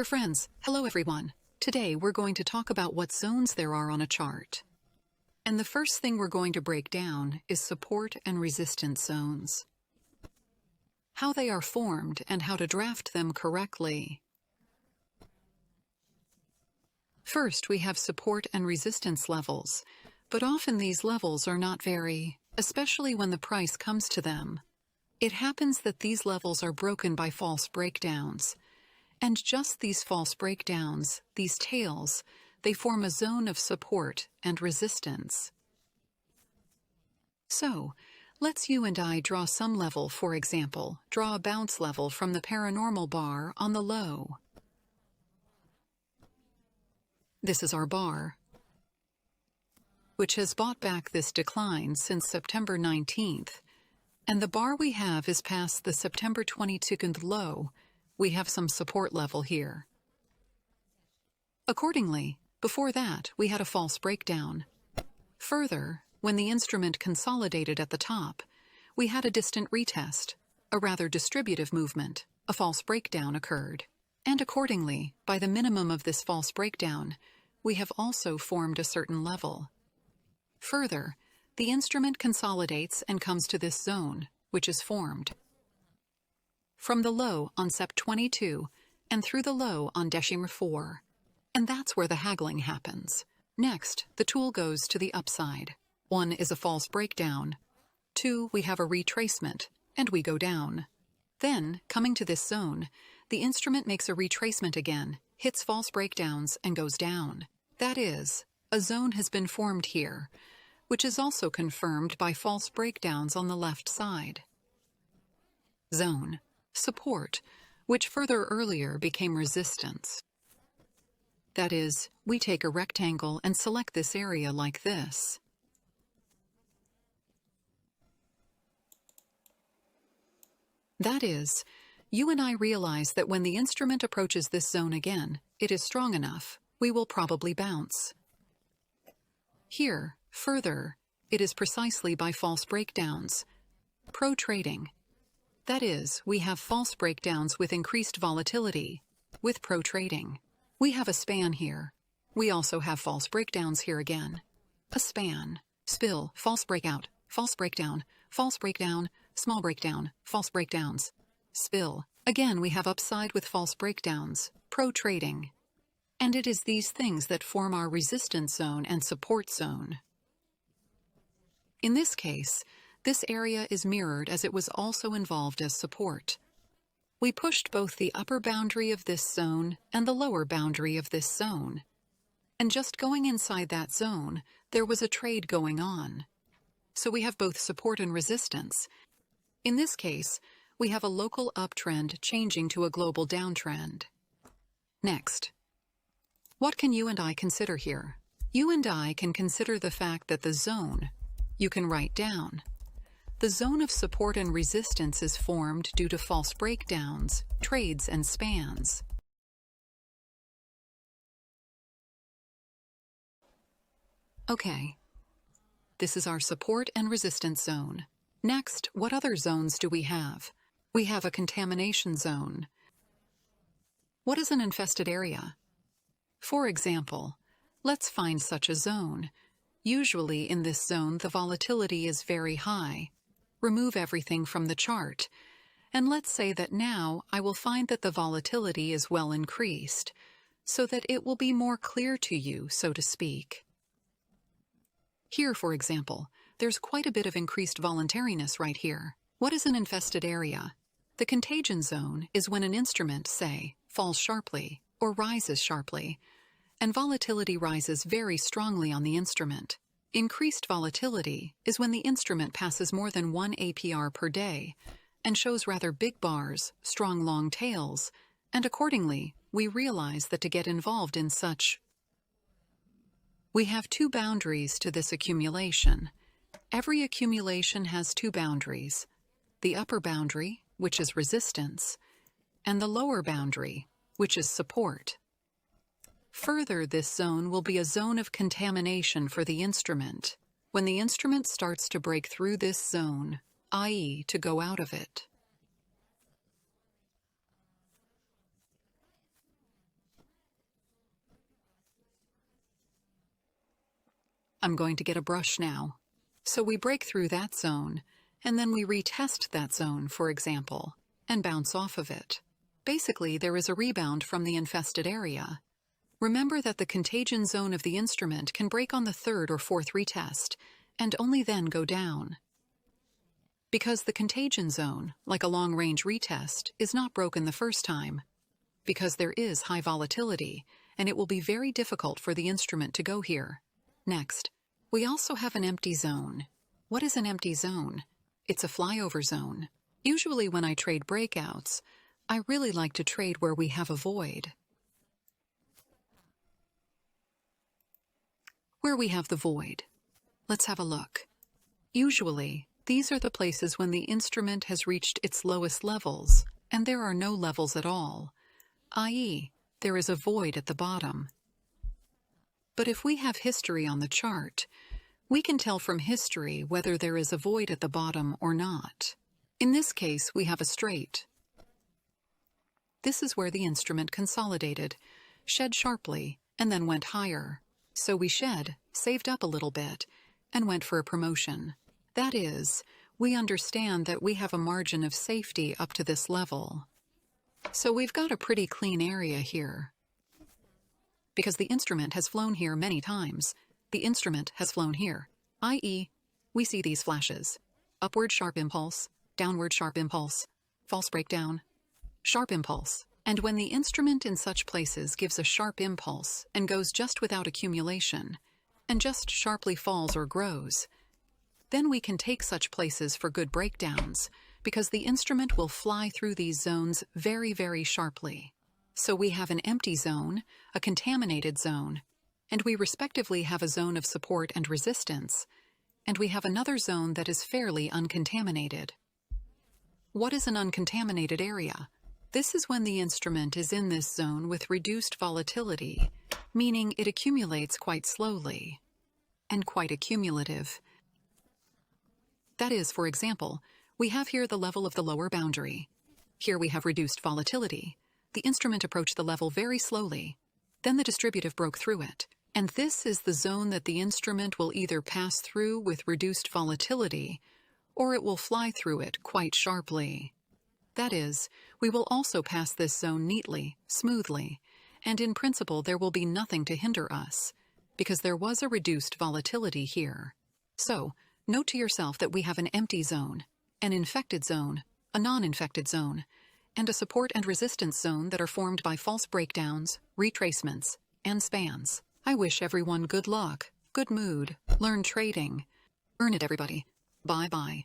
Dear friends, hello everyone. Today we're going to talk about what zones there are on a chart. And the first thing we're going to break down is support and resistance zones. How they are formed and how to draft them correctly. First, we have support and resistance levels, but often these levels are not very, especially when the price comes to them. It happens that these levels are broken by false breakdowns. And just these false breakdowns, these tails, they form a zone of support and resistance. So, let's you and I draw some level, for example, draw a bounce level from the paranormal bar on the low. This is our bar, which has bought back this decline since September 19th, and the bar we have is past the September 22nd low. We have some support level here. Accordingly, before that, we had a false breakdown. Further, when the instrument consolidated at the top, we had a distant retest, a rather distributive movement, a false breakdown occurred. And accordingly, by the minimum of this false breakdown, we have also formed a certain level. Further, the instrument consolidates and comes to this zone, which is formed from the low on Sep 22 and through the low on December 4. And that's where the haggling happens. Next, the tool goes to the upside. 1 is a false breakdown. 2, we have a retracement, and we go down. Then, coming to this zone, the instrument makes a retracement again, hits false breakdowns, and goes down. That is, a zone has been formed here, which is also confirmed by false breakdowns on the left side. Zone. Support, which further earlier became resistance. That is, we take a rectangle and select this area like this. That is, you and I realize that when the instrument approaches this zone again, it is strong enough, we will probably bounce. Here, further, it is precisely by false breakdowns. Pro-trading. That is, we have false breakdowns with increased volatility, with pro-trading. We have a span here. We also have false breakdowns here again. A span, spill, false breakout, false breakdown, small breakdown, false breakdowns, spill. Again, we have upside with false breakdowns, pro-trading. And it is these things that form our resistance zone and support zone. In this case, this area is mirrored as it was also involved as support. We pushed both the upper boundary of this zone and the lower boundary of this zone. And just going inside that zone, there was a trade going on. So we have both support and resistance. In this case, we have a local uptrend changing to a global downtrend. Next, what can you and I consider here? You and I can consider the fact that the zone, you can write down. The zone of support and resistance is formed due to false breakdowns, trades, and spans. Okay, this is our support and resistance zone. Next, what other zones do we have? We have a contamination zone. What is an infested area? For example, let's find such a zone. Usually in this zone, the volatility is very high. Remove everything from the chart. And let's say that now I will find that the volatility is well increased, so that it will be more clear to you, so to speak. Here, for example, there's quite a bit of increased voluntariness right here. What is an infested area? The contagion zone is when an instrument, say, falls sharply or rises sharply, and volatility rises very strongly on the instrument. Increased volatility is when the instrument passes more than 1 APR per day and shows rather big bars, strong long tails, and accordingly, we realize that to get involved in such, we have 2 boundaries to this accumulation. Every accumulation has 2 boundaries, the upper boundary, which is resistance, and the lower boundary, which is support. Further, this zone will be a zone of contamination for the instrument when the instrument starts to break through this zone, i.e., to go out of it. I'm going to get a brush now. So we break through that zone, and then we retest that zone, for example, and bounce off of it. Basically, there is a rebound from the infested area. Remember that the contagion zone of the instrument can break on the third or fourth retest, and only then go down. Because the contagion zone, like a long-range retest, is not broken the first time. Because there is high volatility, and it will be very difficult for the instrument to go here. Next, we also have an empty zone. What is an empty zone? It's a flyover zone. Usually when I trade breakouts, I really like to trade where we have a void. Where we have the void. Let's have a look. Usually, these are the places when the instrument has reached its lowest levels, and there are no levels at all, i.e., there is a void at the bottom. But if we have history on the chart, we can tell from history whether there is a void at the bottom or not. In this case, we have a straight. This is where the instrument consolidated, shed sharply, and then went higher. So we shed, saved up a little bit, and went for a promotion. That is, we understand that we have a margin of safety up to this level. So we've got a pretty clean area here. Because the instrument has flown here many times, the instrument has flown here, i.e., we see these flashes. Upward sharp impulse, downward sharp impulse, false breakdown, sharp impulse. And when the instrument in such places gives a sharp impulse and goes just without accumulation, and just sharply falls or grows, then we can take such places for good breakdowns, because the instrument will fly through these zones very, very sharply. So we have an empty zone, a contaminated zone, and we respectively have a zone of support and resistance, and we have another zone that is fairly uncontaminated. What is an uncontaminated area? This is when the instrument is in this zone with reduced volatility, meaning it accumulates quite slowly and quite accumulative. That is, for example, we have here the level of the lower boundary. Here we have reduced volatility. The instrument approached the level very slowly. Then the distributive broke through it. And this is the zone that the instrument will either pass through with reduced volatility, or it will fly through it quite sharply. That is, we will also pass this zone neatly, smoothly, and in principle there will be nothing to hinder us, because there was a reduced volatility here. So, note to yourself that we have an empty zone, an infected zone, a non-infected zone, and a support and resistance zone that are formed by false breakdowns, retracements, and spans. I wish everyone good luck, good mood, learn trading. Earn it, everybody. Bye-bye.